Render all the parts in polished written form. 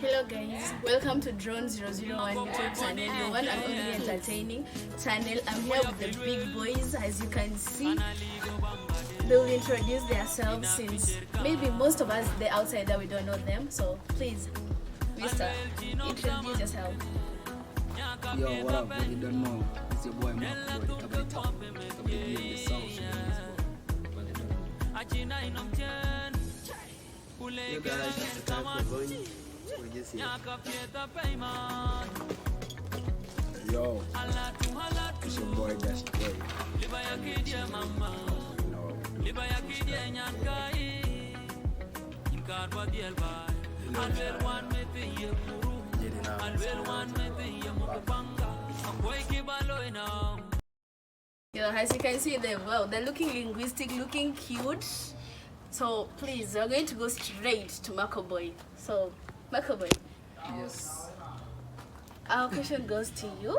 Hello guys, welcome to Drone 001 YouTube channel, the one and only entertaining channel. I'm here with the big boys. As you can see, they will introduce themselves since maybe most of us, the outsider, we don't know them. So please, Mister, introduce yourself. Yo, what up? What you don't know? It's your boy Macco, the Kabata. In the south. You guys have to type for Bwoy. We're just here. Yo, it's your boy Dash Boy. As you can see them, well, they're looking linguistic, looking cute. So please, we're going to go straight to Macco Bwoy. So, Macco Bwoy. Yes. Our question goes to you.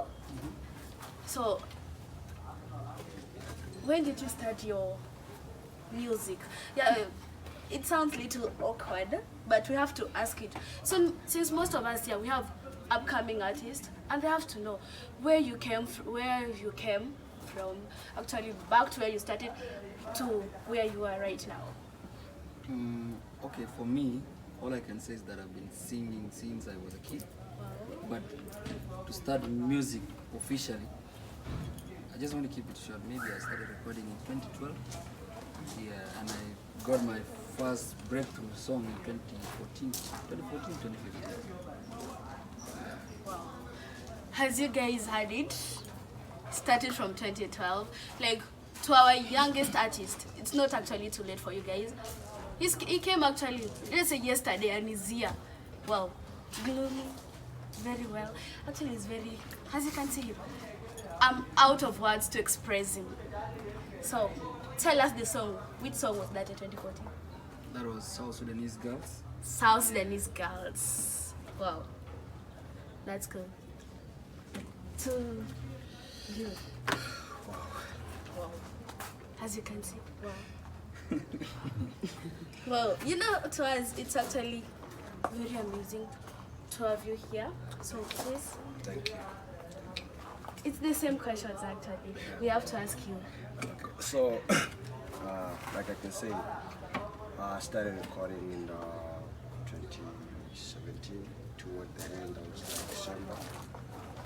So, when did you start your music? Yeah, it sounds a little awkward, but we have to ask it. So, since most of us here, we have upcoming artists, and they have to know where you came from, actually back to where you started to where you are right now. Okay, for me, all I can say is that I've been singing since I was a kid. Wow. But to start music officially, I just want to keep it short. Maybe I started recording in 2012. Yeah, and I got my first breakthrough song in 2015. Wow. As you guys had it, started from 2012. Like, to our youngest artist, it's not actually too late for you guys. He came actually, let's say yesterday, and he's here. Well, gloomy, very well. Actually, he's very, as you can see, I'm out of words to express him. So, tell us the song. Which song was that in 2014? That was South Sudanese Girls. South Sudanese Girls. Wow. That's good. To you. Wow. As you can see. Wow. Well, you know, to us, it's actually very amusing to have you here. So please. Thank you. It's the same questions actually. We have to ask you. So, like I can say, I started recording in 2017. Toward the end of December.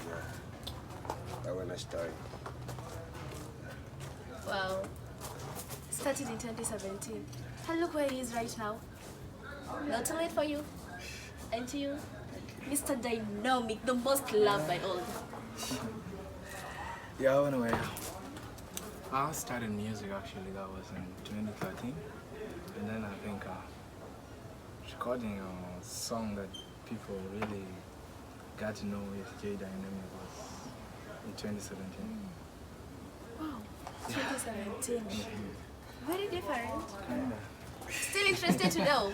Yeah. That's when I started. Wow. Started in 2017. And look where he is right now. Not too late for you. And to you, Mr. Dynamic, the most loved by all. Yeah, anyway, I started music actually, that was in 2013. And then I think recording a song that people really got to know with J Dynamic was in 2017. Wow, 2017. Very different. Kinda. Still interested to know.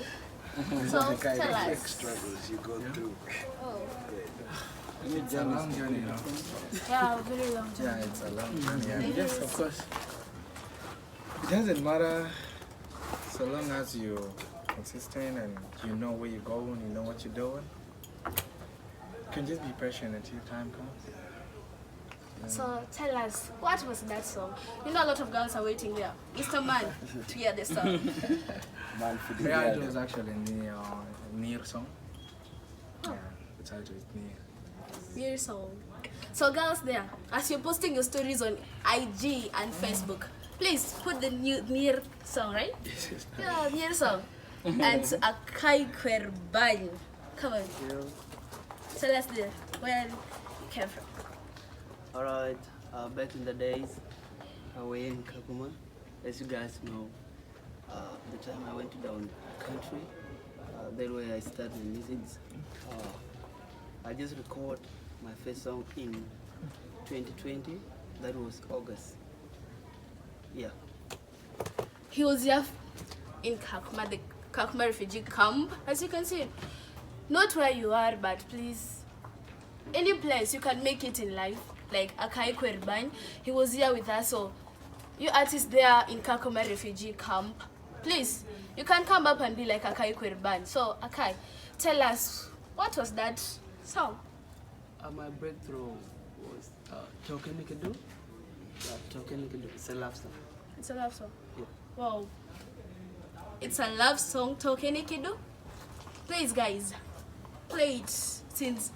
So tell us. Struggles you go through. Oh. It's a long journey, you know. Yeah, very long Yeah, time. it's a long journey. It And yes, is. of course, it doesn't matter so long as you're consistent and you know where you're going, you know what you're doing. You can just be patient until time comes. So tell us, what was that song? You know, a lot of girls are waiting there. Mr. Man, to hear the song. Man, for the Yeah, it girl. was actually near song. Yeah, the title is near. Near song. So girls there, as you're posting your stories on IG and Facebook, please put the near song, right? Yeah, near song. And Akai Kwerban. Come on. Tell us where you came from. Alright, back in the days, I was in Kakuma. As you guys know, the time I went to down country, that's where I started music. I just recorded my first song in 2020. That was August. Yeah. He was here in Kakuma, the Kakuma refugee camp. As you can see, not where you are, but please, any place you can make it in life. Like Akai Kwerban, he was here with us. So you artists there in Kakuma refugee camp, please, you can come up and be like Akai Kwerban. So Akai, tell us What was that song? My breakthrough was Token You Can Do. Token You Can Do. It's a love song. It's a love song. Yeah. Wow. It's a love song, Tokeni Kidu. Please, guys, play it since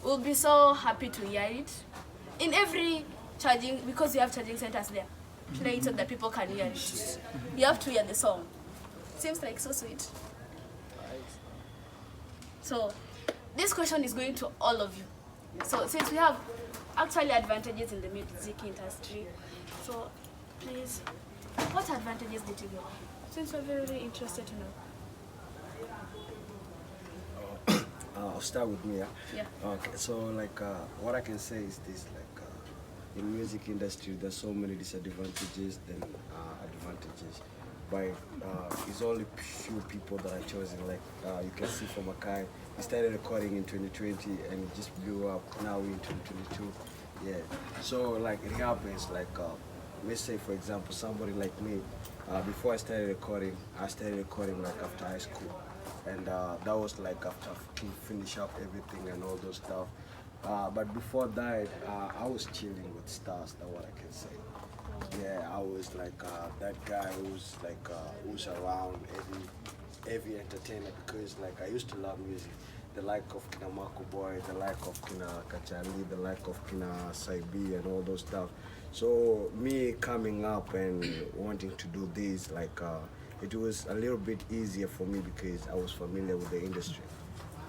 we'll be so happy to hear it. In every charging, because you have charging centers there, play it so that people can hear it. You have to hear the song. Seems like so sweet. So, this question is going to all of you. So, since we have actually advantages in the music industry, so please, what advantages did you get? Since we're very interested to know. I'll start with me. Yeah. Okay. So like, what I can say is this: like, in music industry, there's so many disadvantages than advantages. But it's only few people that are chosen. Like you can see from Akai, he started recording in 2020 and it just blew up. Now we're in 2022. Yeah. So like it happens. Like let's say for example, somebody like me. Before I started recording like after high school, and that was like after finish up everything and all those stuff. But before that, I was chilling with stars. That's what I can say. Yeah, I was like that guy who's like who's around every entertainer, because like I used to love music. The like of Kina Macco Bwoy, the like of Kina Kachali, the like of Kina Saibi and all those stuff. So me coming up and wanting to do this, like it was a little bit easier for me because I was familiar with the industry,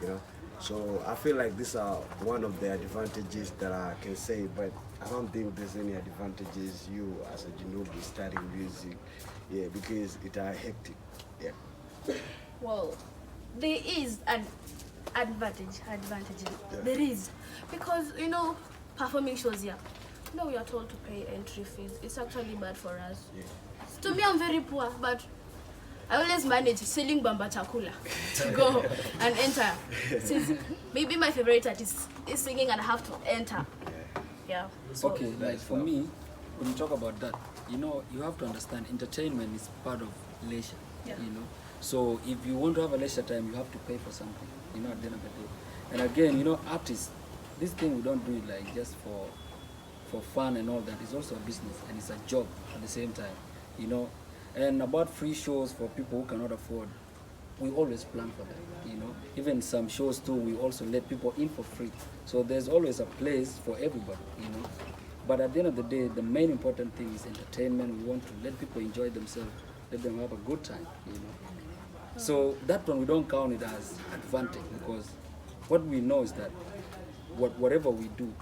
you know. So I feel like these are one of the advantages that I can say, but I don't think there's any advantages you as a Janubi studying music, yeah, because it are hectic, yeah. Well, there is an advantage. Yeah. There is, because you know, performing shows here. No, we are told to pay entry fees. It's actually bad for us. Yeah. To me, I'm very poor, but I always manage selling bamba chakula to go and enter. Since maybe my favorite artist is singing and I have to enter. Yeah. So, Okay, like for me, when you talk about that, you know, you have to understand entertainment is part of leisure, Yeah. you know. So if you want to have a leisure time, you have to pay for something, you know, at the end of the day. And again, you know, artists, this thing we don't do it like just for fun and all that. It's also a business and it's a job at the same time, you know. And about free shows for people who cannot afford, we always plan for that, you know. Even some shows too, we also let people in for free. So there's always a place for everybody, you know. But at the end of the day, the main important thing is entertainment. We want to let people enjoy themselves, let them have a good time, you know. So that one we don't count it as advantage, because what we know is that whatever we do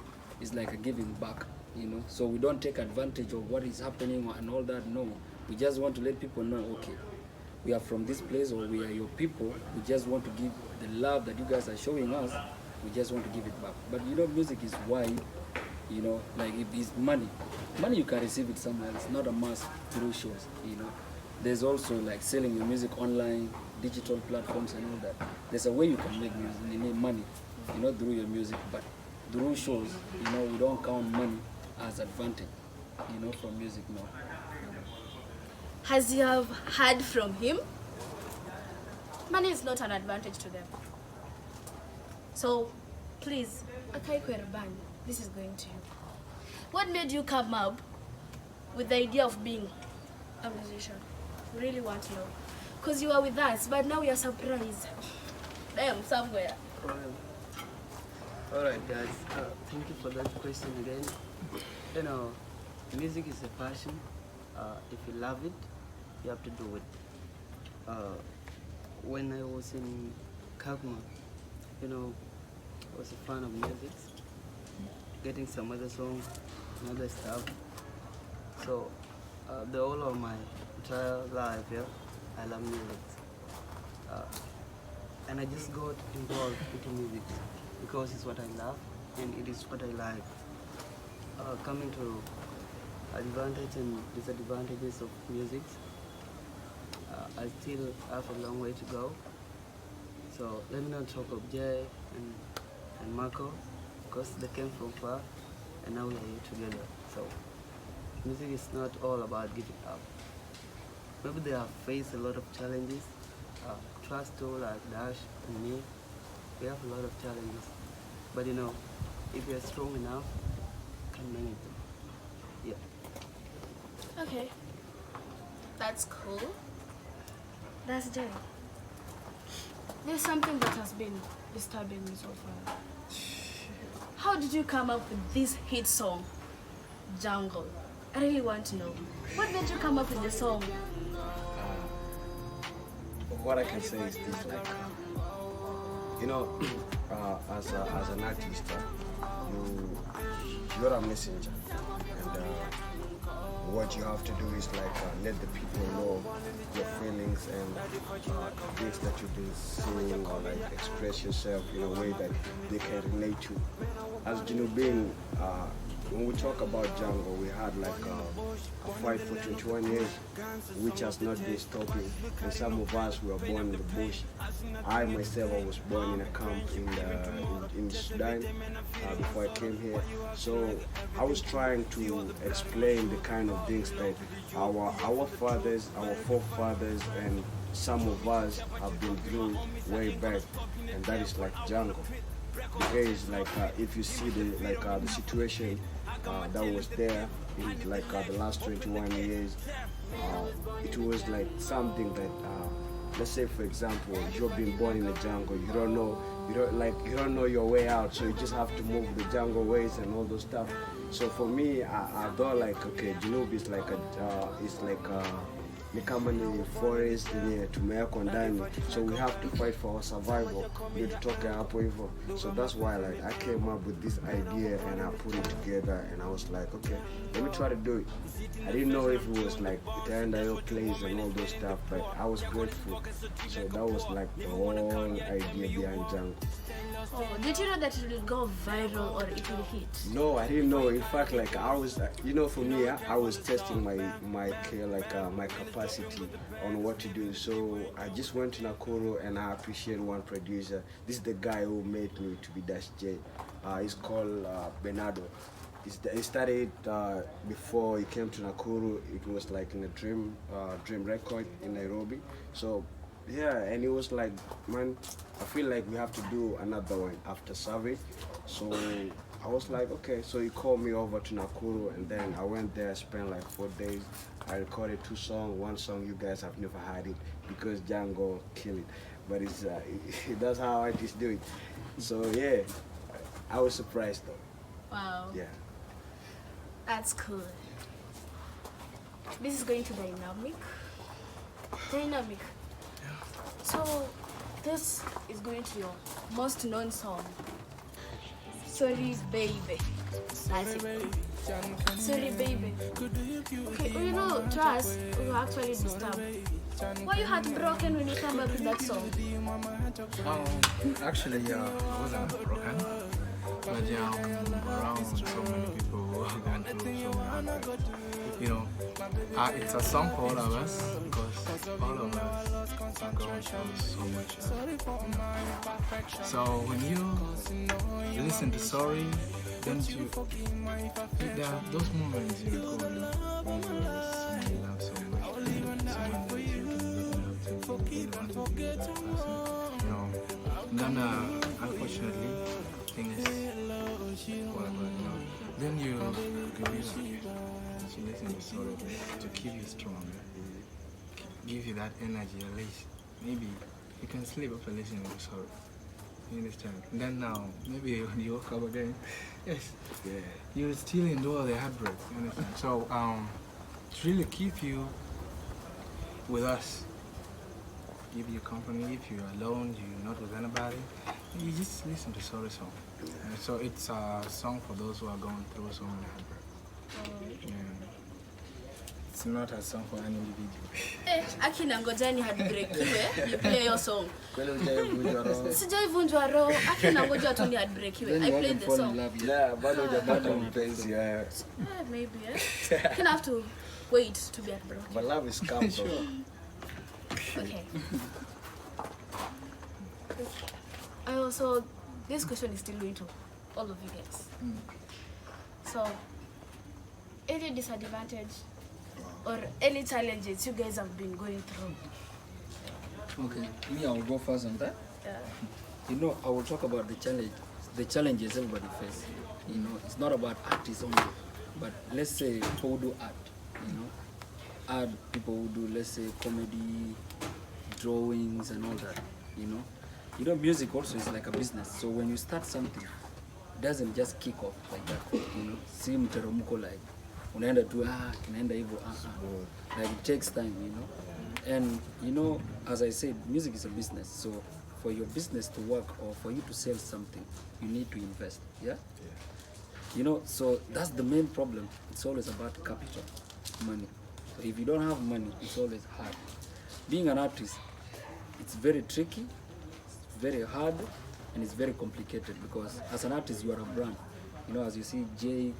is like a giving back, you know. So we don't take advantage of what is happening and all that. No, we just want to let people know, okay, we are from this place, or we are your people. We just want to give the love that you guys are showing us. We just want to give it back. But you know, music is wide, you know. Like if it's money you can receive it somewhere. It's not a must through shows, you know. There's also like selling your music online, digital platforms and all that. There's a way you can make music, you need money, you know, through your music. But through shows, you know, we don't count money as advantage, you know, from music, no. Has you have heard from him? Money is not an advantage to them. So, please, Akai Kwerban, this is going to you. What made you come up with the idea of being a musician? We really want to know. Because you are with us, but now we are surprised. Damn, somewhere. Alright guys, thank you for that question again. You know, music is a passion. If you love it, you have to do it. When I was in Kagma, you know, I was a fan of music, getting some other songs and other stuff. So, the whole of my entire life, yeah, I love music. And I just got involved into music because it's what I love and it is what I like. Coming to advantage and disadvantages of music, I still have a long way to go. So let me not talk of Jay and Macco, because they came from far and now we are here together. So music is not all about giving up. Maybe they have faced a lot of challenges. Trust too, like Dash and me, we have a lot of challenges. But you know, if you're strong enough, you can manage them. Yeah. Okay. That's cool. That's Jerry. There's something that has been disturbing me so far. How did you come up with this hit song, Jungle? I really want to know. What made you come up with the song? What I can say is this, like, you know, as an artist, you're a messenger, and what you have to do is like let the people know your feelings and things that you've been seeing, or like express yourself in a way that they can relate to. As Junubin, when we talk about jungle, we had like a fight for 21 years, which has not been stopping. And some of us were born in the bush. I myself, I was born in a camp in Sudan before I came here. So I was trying to explain the kind of things that our fathers, our forefathers, and some of us have been through way back, and that is like jungle. Because like if you see the situation that was there in like the last 21 years, it was like something that let's say for example you've been born in the jungle, you don't know your way out, so you just have to move the jungle ways and all those stuff. So for me, I thought like, okay, Junub is like ni kama ni forest yenye tumewekwa ndani, so we have to fight for our survival ndio tutoke hapo hivyo. So that's why like I came up with this idea and I put it together, and I was like, okay, let me try to do it. I didn't know if it was like Itaenda plays and all those stuff, but I was grateful. So that was like the whole idea behind Jungle. Oh, did you know that it will go viral or it will hit? No, I didn't know. In fact, like I was, you know, for me, I was testing my capacity on what to do. So I just went to Nakuru, and I appreciate one producer. This is the guy who made me to be Dash J. He's called Bernardo. He started before he came to Nakuru. It was like in a dream record in Nairobi. So yeah, and it was like, man, I feel like we have to do another one after survey. So I was like, okay. So he called me over to Nakuru, and then I went there, spent like 4 days. I recorded 2 songs. One song you guys have never heard it because Django killed it, but it's that's how artists do it. So yeah, I was surprised though. Wow. Yeah. That's cool. This is going to dynamic. Dynamic. So this is going to your most known song. Sorry baby. That's it. Sorry baby. Okay, well, you know, to us, we were actually disturbed. Why you heartbroken when you come up with that song? Actually, I wasn't broken, but around so many people who are going through so many heartbreaks. You know, it's a song for all of us because all of us are going through so much. So when you listen to Sorry, then there are those moments you go, when you love someone you love so much, someone that you really want to be with that person. You know, then unfortunately things fall apart. You know, then you listen to Sorry to keep you strong, give you that energy at least. Maybe you can sleep after listening to Sorry. You understand? Then now, maybe when you wake up again, yes, yeah, you still endure the heartbreak. You understand? So, to really keep you with us, give you company. If you're alone, you're not with anybody, you just listen to Sorry song. And so it's a song for those who are going through so many heartbreak. Yeah. It's not a song for any individual. Akina ngojani heartbreakiwe, you play your song. Sijaivunjwa roho. Akina ngoja tu ni heartbreakiwe. I played the song. Yeah, bado hujapata mpenzi. Maybe. You have to wait to be heartbroken. But love is calm though. Okay. Also, this question is still going to all of you guys. So, any disadvantage or any challenges you guys have been going through? Okay, me, I'll go first on that. Yeah. You know, I will talk about the challenges everybody face. You know, it's not about artists only, but let's say people who do art. You know, art people who do, let's say, comedy, drawings, and all that. You know, music also is like a business. So when you start something, it doesn't just kick off like that. You know, see mteremko like unaenda tu inaenda hivyo like it takes time. You know, and you know, as I said, music is a business. So for your business to work or for you to sell something, you need to invest. Yeah. You know, so that's the main problem. It's always about capital, money. So if you don't have money, it's always hard. Being an artist, it's very tricky, it's very hard, and it's very complicated because as an artist, you are a brand. You know, as you see, Jay,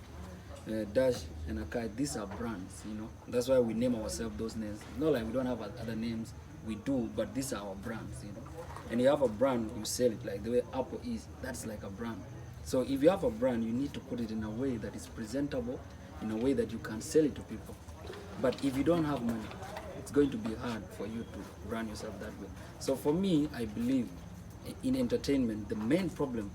Dash, and Akai, these are brands, you know. That's why we name ourselves those names. Not like we don't have other names, we do, but these are our brands, you know. And you have a brand, you sell it, like the way Apple is, that's like a brand. So if you have a brand, you need to put it in a way that is presentable, in a way that you can sell it to people. But if you don't have money, it's going to be hard for you to brand yourself that way. So for me, I believe in entertainment, the main problem,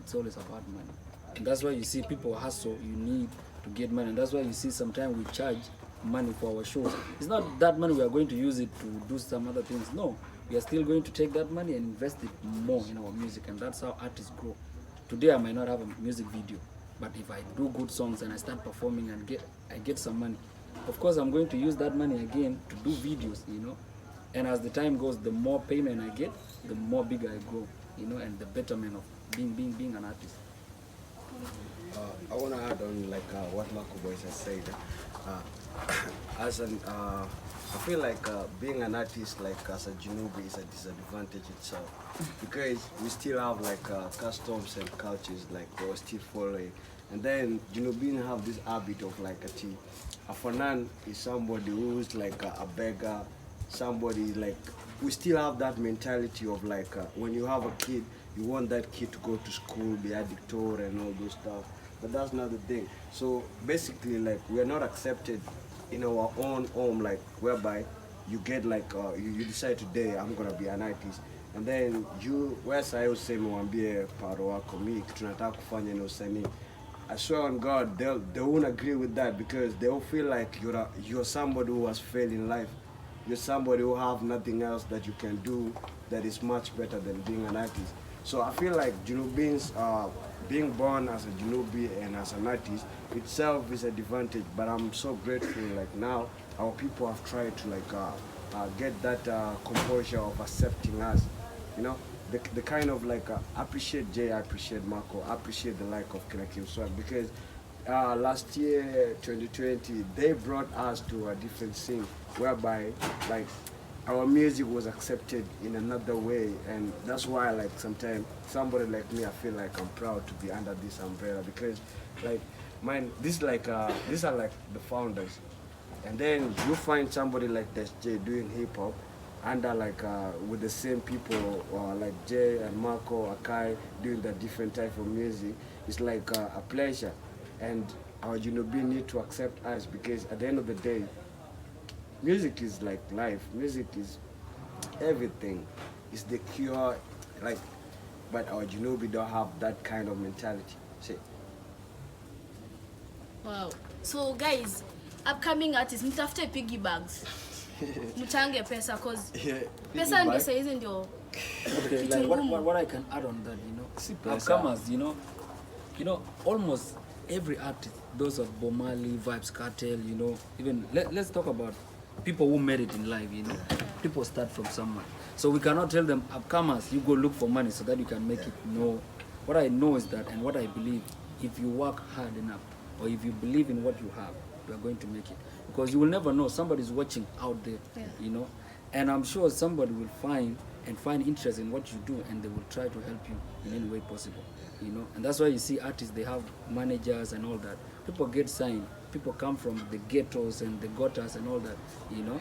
it's always about money. And that's why you see people hustle, you need to get money. And that's why you see sometimes we charge money for our shows. It's not that money we are going to use it to do some other things. No, we are still going to take that money and invest it more in our music. And that's how artists grow. Today I might not have a music video, but if I do good songs and I start performing and I get some money, of course I'm going to use that money again to do videos, you know. And as the time goes, the more payment I get, the more bigger I grow, you know, and the betterment of being an artist. I want to add on like what Macco Boys has said. I feel like being an artist, like as a Junubi, is a disadvantage itself because we still have like customs and cultures like we're still following. And then Junubin have this habit of like a fanan is somebody who's like a beggar, somebody like, we still have that mentality of like when you have a kid, you want that kid to go to school, be a doctor and all those stuff. But that's not the thing. So basically, like, we are not accepted in our own home, like whereby you get like you decide today I'm gonna be an artist, and then you wesa useme wambie paro wako mi tunataka kufanya ni usanii. I swear on God, they won't agree with that because they will feel like you're somebody who has failed in life. You're somebody who have nothing else that you can do that is much better than being an artist. So I feel like Junubins being born as a Junubi and as an artist itself is an advantage. But I'm so grateful. Like now, our people have tried to like get that composure of accepting us. You know, the kind of like appreciate Jay, I appreciate Macco, I appreciate the like of Kinakim Swag because last year 2020 they brought us to a different scene whereby like our music was accepted in another way, and that's why like sometimes somebody like me, I feel like I'm proud to be under this umbrella because like mine, these are like the founders, and then you find somebody like this Jay doing hip hop under like with the same people like Jay and Macco, Akai doing the different type of music. It's like a pleasure, and our Junubi need to accept us because at the end of the day, music is like life. Music is everything. It's the cure, like. But our Junubi don't have that kind of mentality. See. Wow. So guys, upcoming artists, mtafute piggy bags. Mchange pesa cause pesa ndio saizi ndio. Okay, like what I can add on that, you know, upcomers, you know, almost every artist, those of Bomali, Vibes Cartel, you know, even let's talk about people who made it in life, you know. People start from somewhere. So we cannot tell them, upcomers, you go look for money so that you can make it. No. What I know is that, and what I believe, if you work hard enough, or if you believe in what you have, you are going to make it. Because you will never know, somebody's watching out there, you know. And I'm sure somebody will find interest in what you do, and they will try to help you in any way possible, you know. And that's why you see artists, they have managers and all that. People get signed. People come from the ghettos and the gutters and all that, you know.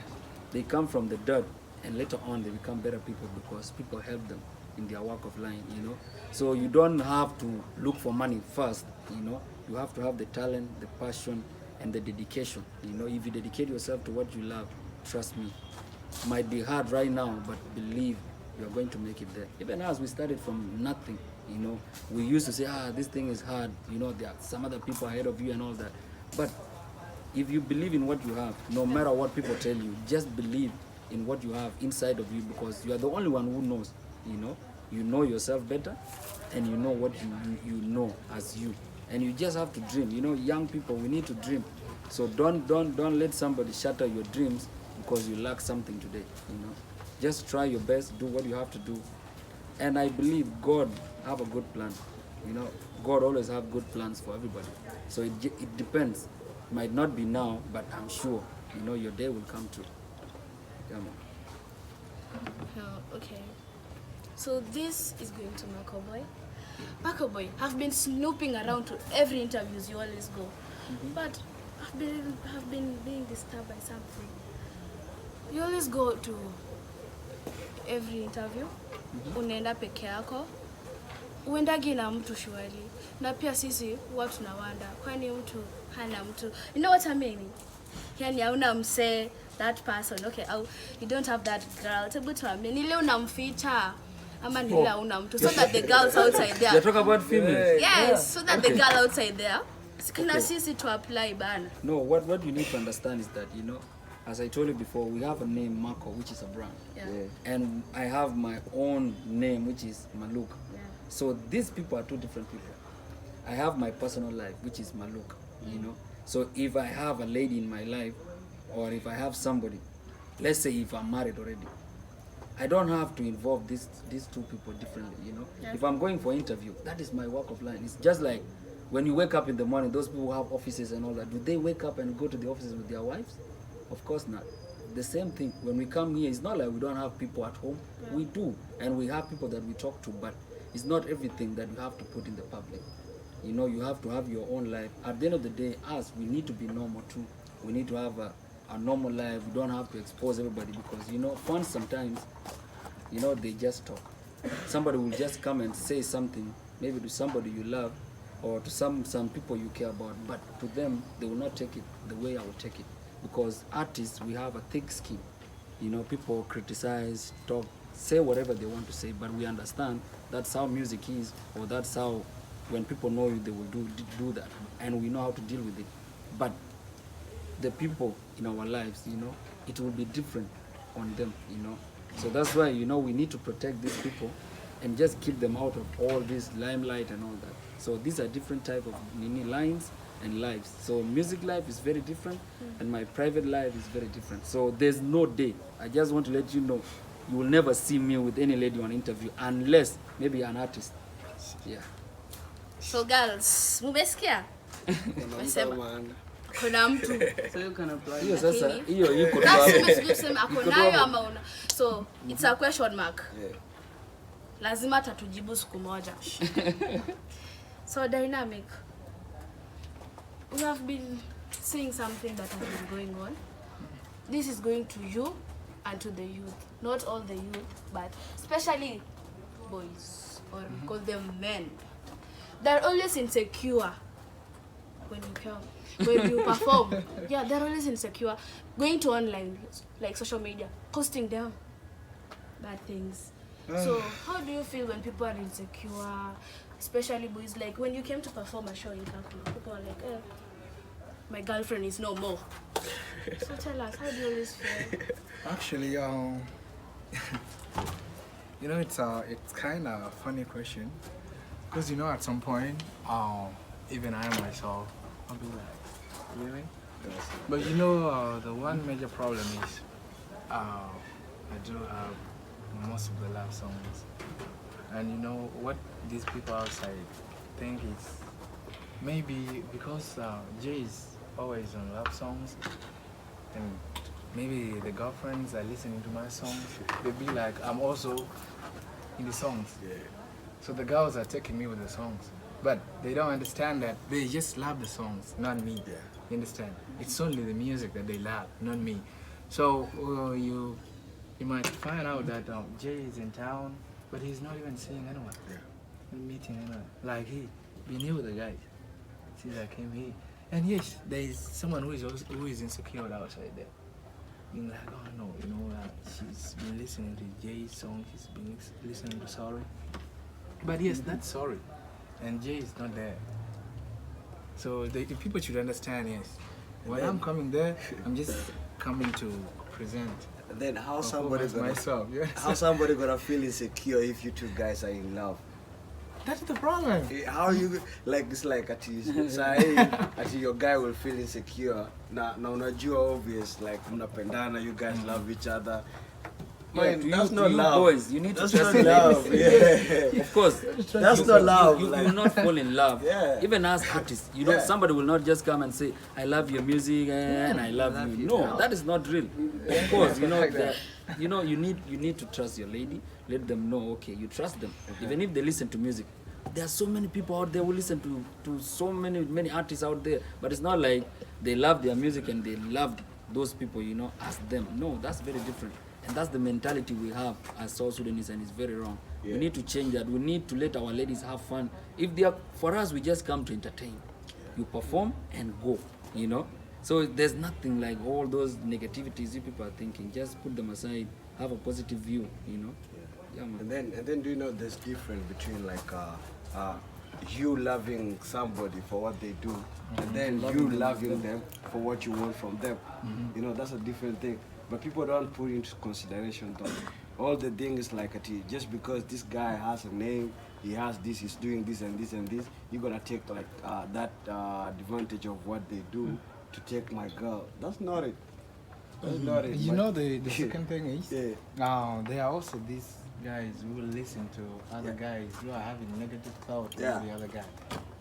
They come from the dirt, and later on they become better people because people help them in their walk of life, you know. So you don't have to look for money first, you know. You have to have the talent, the passion, and the dedication, you know. If you dedicate yourself to what you love, trust me, it might be hard right now, but believe you're going to make it there. Even us, we started from nothing, you know. We used to say, this thing is hard, you know, there are some other people ahead of you and all that. But if you believe in what you have, no matter what people tell you, just believe in what you have inside of you, because you are the only one who knows, you know. You know yourself better, and you know what you know as you. And you just have to dream. You know, young people, we need to dream. So don't let somebody shatter your dreams because you lack something today, you know. Just try your best, do what you have to do. And I believe God have a good plan. You know, God always have good plans for everybody. So it depends. Might not be now, but I'm sure, you know, your day will come true. Come on. Okay. So this is going to Macco Bwoy. Macco Bwoy, have been snooping around to every interviews you always go. But I've been being disturbed by something. You always go to every interview, unaenda peke yako, uendagi na mtu shwali. Na pia sisi huwa tunawanda, kwani mtu hana mtu. You know what I mean? Yani hauna mse, that person, okay, you don't have that girl. Tebu tuambie, ni leo unamficha ama ni leo hauna mtu, so that the girls outside there. You talk about females. Yes, so that the girl outside there, sikina sisi to apply bana. No, what you need to understand is that, you know, as I told you before, we have a name, Macco, which is a brand. Yeah. And I have my own name, which is Maluk. Yeah. So these people are two different people. I have my personal life, which is Maluk, you know. So if I have a lady in my life, or if I have somebody, let's say if I'm married already, I don't have to involve these two people differently, you know. Yeah. If I'm going for interview, that is my walk of life. It's just like when you wake up in the morning, those people who have offices and all that, do they wake up and go to the offices with their wives? Of course not. The same thing, when we come here, it's not like we don't have people at home. Yeah. We do, and we have people that we talk to, but it's not everything that you have to put in the public. You know, you have to have your own life. At the end of the day, we need to be normal too. We need to have a normal life. We don't have to expose everybody, because, you know, fans sometimes, you know, they just talk. Somebody will just come and say something, maybe to somebody you love, or to some people you care about, but to them, they will not take it the way I would take it. Because artists, we have a thick skin. You know, people criticize, talk, say whatever they want to say, but we understand that's how music is, or that's how, when people know you, they will do that, and we know how to deal with it. But the people in our lives, you know, it will be different on them, you know. So that's why, you know, we need to protect these people and just keep them out of all this limelight and all that. So these are different type of lines and lives. So music life is very different, and my private life is very different. So there's no day. I just want to let you know, you will never see me with any lady on interview unless maybe an artist. Yeah. So girls, mumesikia? Mesema. Kuna mtu. So you can apply. Hiyo sasa, hiyo iko Tuseme ako nayo ama una. So it's a question mark. Yeah. Lazima tatujibu siku moja. So Dynamic, we have been seeing something that has been going on. This is going to you and to the youth. Not all the youth, but especially boys, or call them men. They're always insecure when you come, when you perform. Yeah, they're always insecure. Going to online, like social media, posting them bad things. So how do you feel when people are insecure, especially boys? Like when you came to perform a show in Kakuma, people are like, my girlfriend is no more. So tell us, how do you always feel? Actually, you know, it's kind of a funny question, because, you know, at some point, even I myself, I'll be like, really? But you know, the one major problem is, I do have most of the love songs, and you know what these people outside think is maybe because Jay is always on love songs, and maybe the girlfriends are listening to my songs, they be like, I'm also in the songs. Yeah. So the girls are taking me with the songs, but they don't understand that they just love the songs, not me. Yeah. You understand? It's only the music that they love, not me. So you might find out that Jay is in town, but he's not even seeing anyone. Yeah. Not meeting anyone. Like he been here with the guys since I came here. And yes, there is someone who is insecure outside there. being like, oh no, she's been listening to Jay's song, she's been listening to Sorry. But yes, that's Sorry, and Jay is not there. So the people should understand, yes, when I'm coming there, I'm just coming to present. Then how somebody gonna myself, yes. how somebody gonna feel insecure if you two guys are in love? That's the problem. How you like it's like at your guy will feel insecure. Now unajua obvious like mnapendana, you guys love each other. Yeah, Man, to that's you, not to love. You boys, you need to That's trust not the love. ladies. Yeah. Of course. That's not love. You like, will not fall in love. Yeah. Even as artists, you know, Yeah. somebody will not just come and say, I love your music and I love you. No, that is not real. Of course, you need to trust your lady. Let them know, okay, you trust them. Even if they listen to music. There are so many people out there who listen to so many artists out there, but it's not like they love their music and they love those people, as them. No, that's very different. And that's the mentality we have as South Sudanese, and it's very wrong. Yeah. We need to change that. We need to let our ladies have fun. If they are, for us, we just come to entertain. You perform and go, So there's nothing like all those negativities you people are thinking. Just put them aside. Have a positive view, Yeah, man. And then do you know there's difference between like you loving somebody for what they do, and then you loving them for what you want from them. That's a different thing. But people don't put into consideration though. All the thing is like just because this guy has a name, he has this, he's doing this and this and this, you're gonna take like that advantage of what they do to take my girl. That's not it. That's not it. You know the second thing is, Yeah. there are also these guys who will listen to other guys who are having negative thoughts Yeah. about the other guy.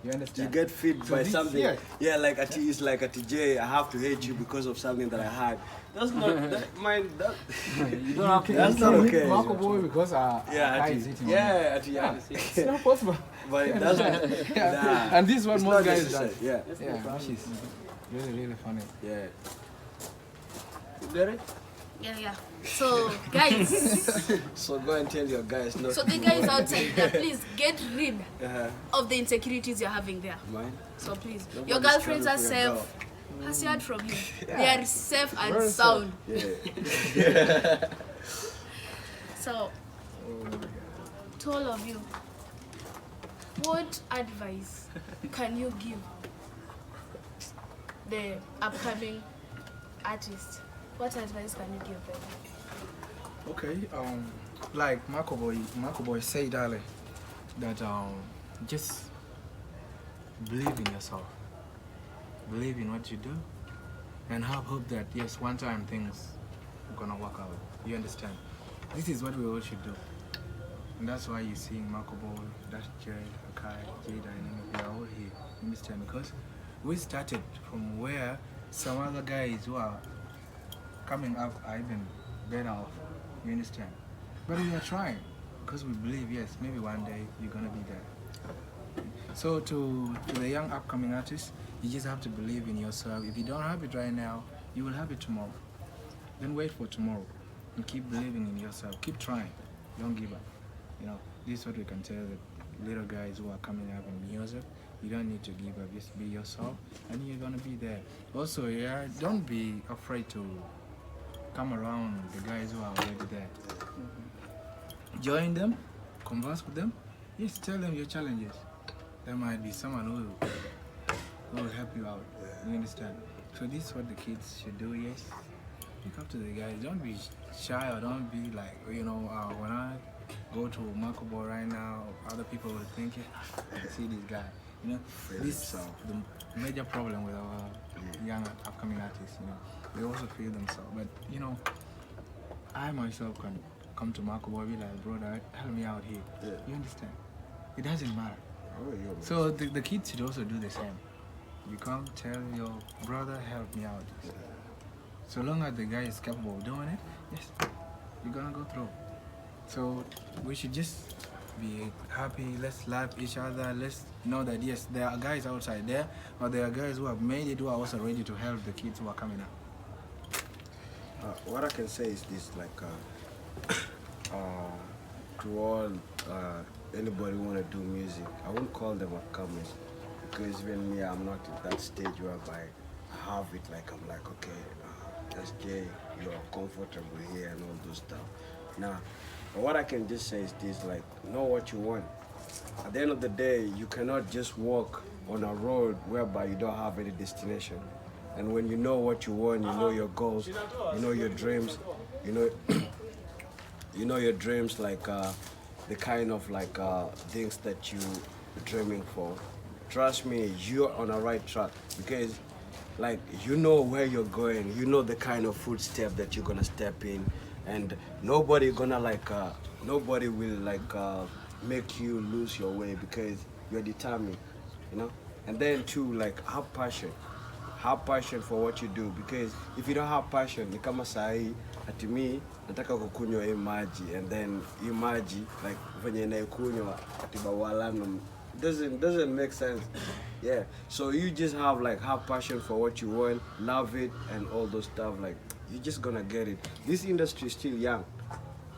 You You understand? get fit So by this- something. yeah. Yeah, like it's like Jay, I have to hate you because of something that I had. That's not mine. You don't have to. That's not okay. Macco Bwoy because our guy is hitting on him. yeah. It's not possible. But that's Yeah. nah. And this is what It's most not guys necessary. do. Yeah, Yeah, which is really, really funny. yeah. You get it? Yeah. So, guys, So go and tell your guys not so to the do guys what- outside there, please get rid Uh-huh. of the insecurities you're having there. Mine? So please, Nobody's your girlfriends are coming for your safe. Has you heard from you? Yeah. They are safe and Very sound. Yeah. So, to all of you, what advice can you give the upcoming artists? What advice can you give them? Okay, like Macco Bwoy said earlier, that just believe in yourself, believe in what you do, and have hope that yes, one time things are gonna work out. You understand? This is what we all should do, and that's why you're seeing Macco Bwoy, that's Jared, Akai, Jada, and we are all here. You understand? Because we started from where some other guys who are coming up are even better off. You understand? But we are trying because we believe, yes, maybe one day you're gonna be there. So to the young upcoming artists, you just have to believe in yourself. If you don't have it right now, you will have it tomorrow. Then wait for tomorrow and keep believing in yourself. Keep trying. Don't give up. This is what we can tell the little guys who are coming up in music. You don't need to give up. Just be yourself, and you're gonna be there. Also, don't be afraid to come around the guys who are already there. Join them, converse with them. Just tell them your challenges. There might be someone who will help you out. You understand? So this is what the kids should do. Yes, look up to the guys. Don't be shy or don't be like when I go to Macco Bwoy right now, other people will think, see this guy. This is the major problem with our young upcoming artists. They also feel themselves. But I myself can come to Macco Bwoy, be like, brother, help me out here. Yeah. You understand? It doesn't matter. Oh, yeah, man. So the kids should also do the same. You come tell your brother, help me out. So long as the guy is capable of doing it, yes, you're gonna go through. So we should just be happy. Let's love each other. Let's know that yes, there are guys outside there, but there are guys who have made it who are also ready to help the kids who are coming up. What I can say is this, like, to all anybody who want to do music, I won't call them upcomers, because even me, I'm not at that stage whereby I have it, like, I'm like, okay, as Jay, you're comfortable here and all those stuff. Now, what I can just say is this, like, know what you want. At the end of the day, you cannot just walk on a road whereby you don't have any destination. And when you know what you want, you know your goals, you know your dreams, you know, you know your dreams, like the kind of like things that you dreaming for. Trust me, you're on the right track because like you know where you're going, you know the kind of footstep that you're gonna step in, and nobody gonna like nobody will like make you lose your way because you're determined, you know. And then too, like have passion for what you do, because if you don't have passion, ni kama sahi ati mi nataka kukunywa hii maji, and then hii maji like venye inaikunywa ati bawala doesn't make sense. Yeah, so you just have passion for what you want, love it and all those stuff, like you're just gonna get it. This industry is still young.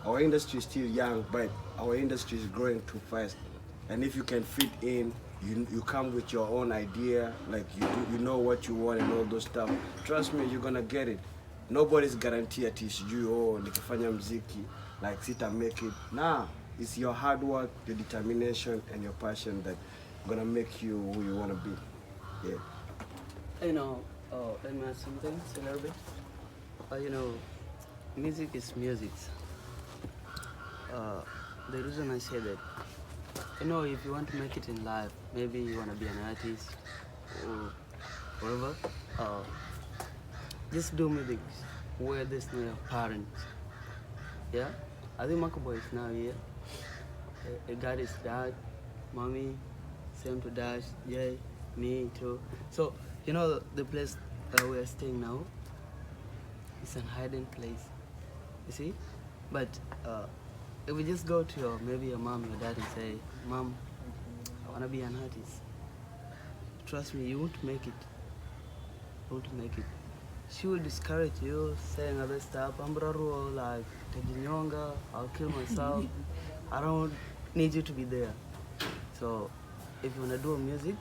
Our industry is still young, but our industry is growing too fast. And if you can fit in, you come with your own idea, like you know what you want and all those stuff. Trust me, you're gonna get it. Nobody's guaranteed at you, oh, nikifanya mziki, like sita make it. Nah, it's your hard work, your determination, and your passion that gonna make you who you wanna be. Yeah. You know, let me add something a little bit. You know, music is music. The reason I say that, you know, if you want to make it in life, maybe you want to be an artist or whatever, just do music where there's no your parents. Yeah? I think Macco is now here. He got his dad, mommy, same to Dash, Jay, me too. So, you know, the place we are staying now, it's a hiding place, you see? But if we just go to maybe your mom, your dad and say, Mom, I want to be an artist. Trust me, you won't make it. You won't make it. She will discourage you, saying other stuff, Ambraru, like, Tejinyonga, I'll kill myself. I don't need you to be there. So, if you want to do music,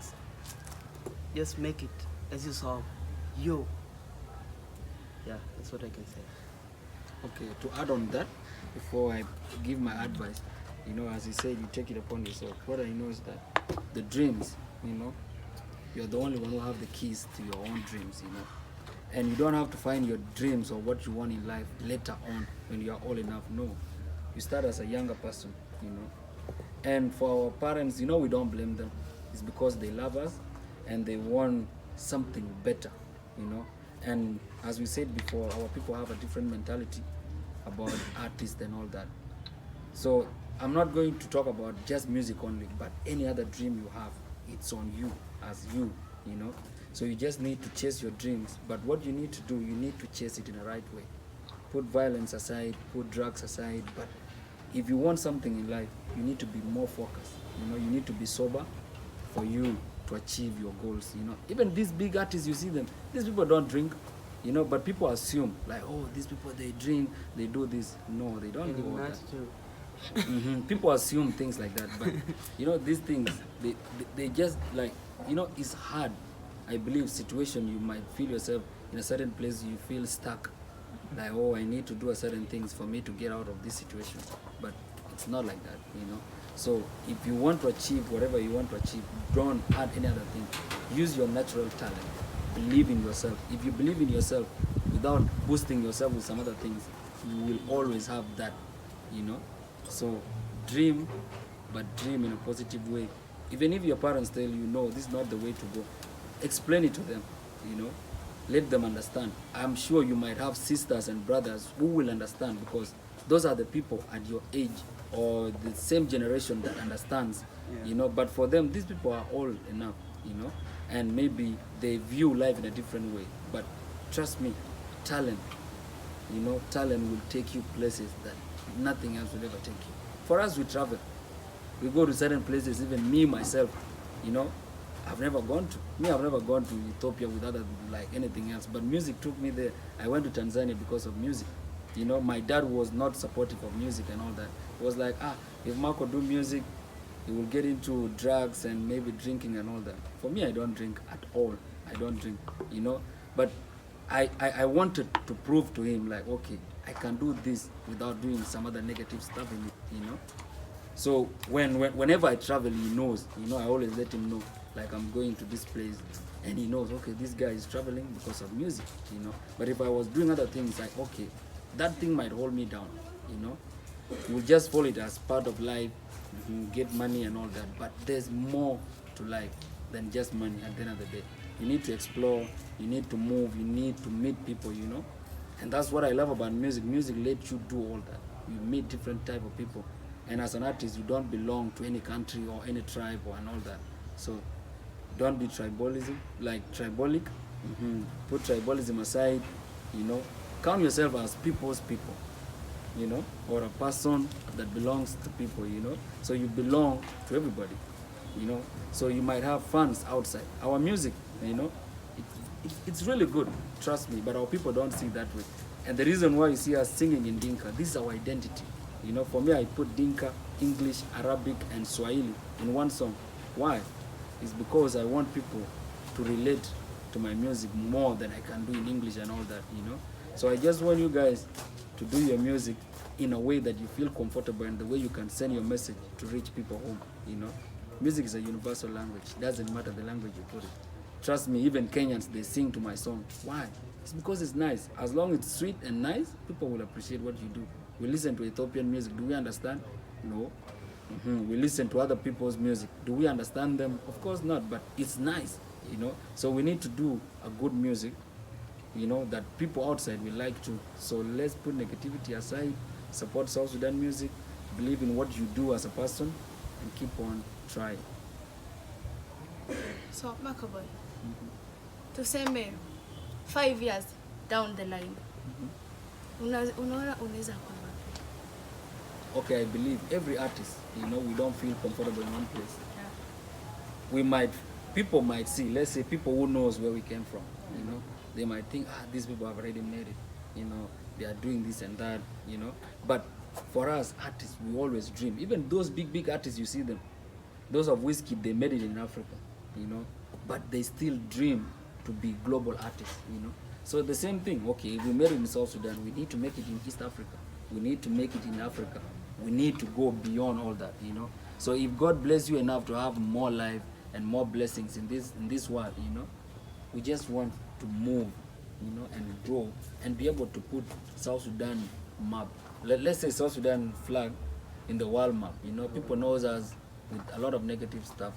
just make it as you saw. You. Yeah, that's what I can say. Okay, to add on that, before I give my advice, you know, as you said, you take it upon yourself. What I know is that the dreams, you know, you're the only one who have the keys to your own dreams, you know. And you don't have to find your dreams or what you want in life later on when you are old enough. No, you start as a younger person, you know. And for our parents, you know, we don't blame them. It's because they love us and they want something better, you know. And as we said before, our people have a different mentality about artists and all that. So I'm not going to talk about just music only, but any other dream you have, it's on you as you know. So you just need to chase your dreams. But what you need to do, you need to chase it in the right way. Put violence aside, put drugs aside. But if you want something in life, you need to be more focused. You know, you need to be sober for you to achieve your goals. You know, even these big artists, you see them, these people don't drink, you know, but people assume like, oh, these people, they drink, they do this. No, they don't do all that. People assume things like that, but you know, these things, they just like, you know, it's hard. I believe situation, you might feel yourself in a certain place, you feel stuck, like, oh, I need to do a certain things for me to get out of this situation, but it's not like that, you know. So if you want to achieve whatever you want to achieve, don't add any other thing. Use your natural talent. Believe in yourself. If you believe in yourself without boosting yourself with some other things, you will always have that, you know. So dream, but dream in a positive way. Even if your parents tell you, no, this is not the way to go, explain it to them, you know. Let them understand. I'm sure you might have sisters and brothers who will understand, because those are the people at your age or the same generation that understands, you know. But for them, these people are old enough, you know, and maybe they view life in a different way. But trust me, talent, you know, talent will take you places that nothing else will ever take you. For us, we travel. We go to certain places, even me, myself, you know, I've never gone to Ethiopia with other, like anything else. But music took me there. I went to Tanzania because of music. You know, my dad was not supportive of music and all that. It was like, if Macco do music, he will get into drugs and maybe drinking and all that. For me, I don't drink at all. I don't drink, you know. But I wanted to prove to him like, okay, I can do this without doing some other negative stuff in it, you know. So whenever I travel, he knows, you know, I always let him know, like I'm going to this place, and he knows, okay, this guy is traveling because of music, you know. But if I was doing other things, like, okay, that thing might hold me down, you know. We'll just follow it as part of life, get money and all that. But there's more to life than just money at the end of the day. You need to explore, you need to move, you need to meet people, you know. And that's what I love about music. Music lets you do all that. You meet different type of people. And as an artist, you don't belong to any country or any tribe or and all that. So don't be tribalism, like tribalic. Put tribalism aside, you know. Count yourself as people's people, you know, or a person that belongs to people, you know. So you belong to everybody, you know. So you might have fans outside. Our music, you know, it's really good, trust me, but our people don't see it that way. And the reason why you see us singing in Dinka, this is our identity. You know, for me, I put Dinka, English, Arabic, and Swahili in one song. Why? It's because I want people to relate to my music more than I can do in English and all that, you know. So I just want you guys to do your music in a way that you feel comfortable and the way you can send your message to reach people home, you know. Music is a universal language. It doesn't matter the language you put it. Trust me, even Kenyans, they sing to my song. Why? It's because it's nice. As long as it's sweet and nice, people will appreciate what you do. We listen to Ethiopian music. Do we understand? No. We listen to other people's music. Do we understand them? Of course not, but it's nice, you know. So we need to do a good music, you know, that people outside will like to. So let's put negativity aside, support South Sudan music, believe in what you do as a person, and keep on trying. So Macco Bwoy, tuseme 5 years down the line, unaona unaweza kuwa wapi? Okay, I believe every artist, you know, we don't feel comfortable in one place. Yeah. People might see, let's say people who knows where we came from, you know, they might think, these people have already made it, you know, they are doing this and that, you know. But for us artists, we always dream. Even those big artists, you see them, those of whiskey, they made it in Africa, you know, but they still dream to be global artists, you know. So the same thing, okay, if we made it in South Sudan, we need to make it in East Africa. We need to make it in Africa. We need to go beyond all that, you know. So if God bless you enough to have more life and more blessings in this world, you know, we just want to move, you know, and grow and be able to put South Sudan map. Let's say South Sudan flag in the world map, you know. People knows us with a lot of negative stuff.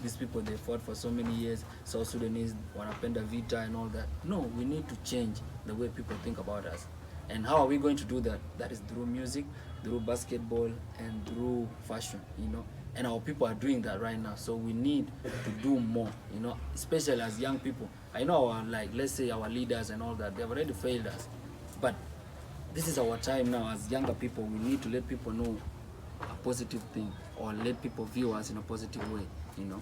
These people, they fought for so many years. South Sudanese wanapenda vita and all that. No, we need to change the way people think about us. And how are we going to do that? That is through music, through basketball, and through fashion, you know. And our people are doing that right now. So we need to do more, you know, especially as young people. I know our, like, let's say our leaders and all that, they've already failed us. But this is our time now as younger people. We need to let people know a positive thing, or let people view us in a positive way, you know.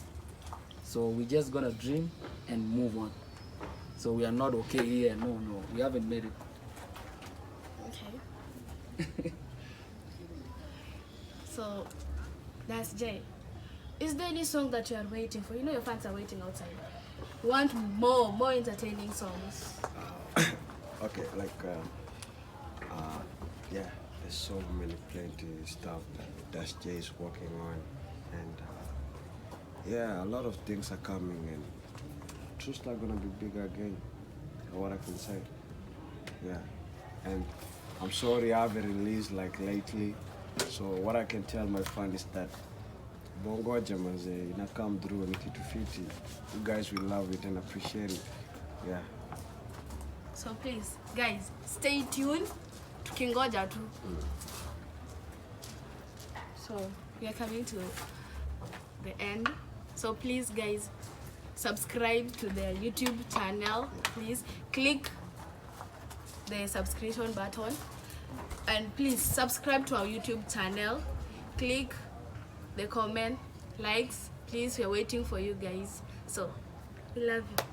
So we're just gonna dream and move on. So we are not okay here. No, we haven't made it. Okay. So that's Jay. Is there any song that you are waiting for? You know your fans are waiting outside. You want more entertaining songs. Okay, like yeah, there's so many plenty stuff that Jay is working on, and yeah, a lot of things are coming, and True Star gonna be bigger again. What I can say, yeah. And I'm sorry I haven't released like lately. So what I can tell my fans is that Bongo Jamanze, you know, come through and it to fit it. You guys will love it and appreciate it. Yeah. So please, guys, stay tuned. Tukingoja tu. So we are coming to the end. So please, guys, subscribe to their YouTube channel. Please click the subscription button, and please subscribe to our YouTube channel. Click the comment, likes. Please, we're waiting for you guys. So we love you.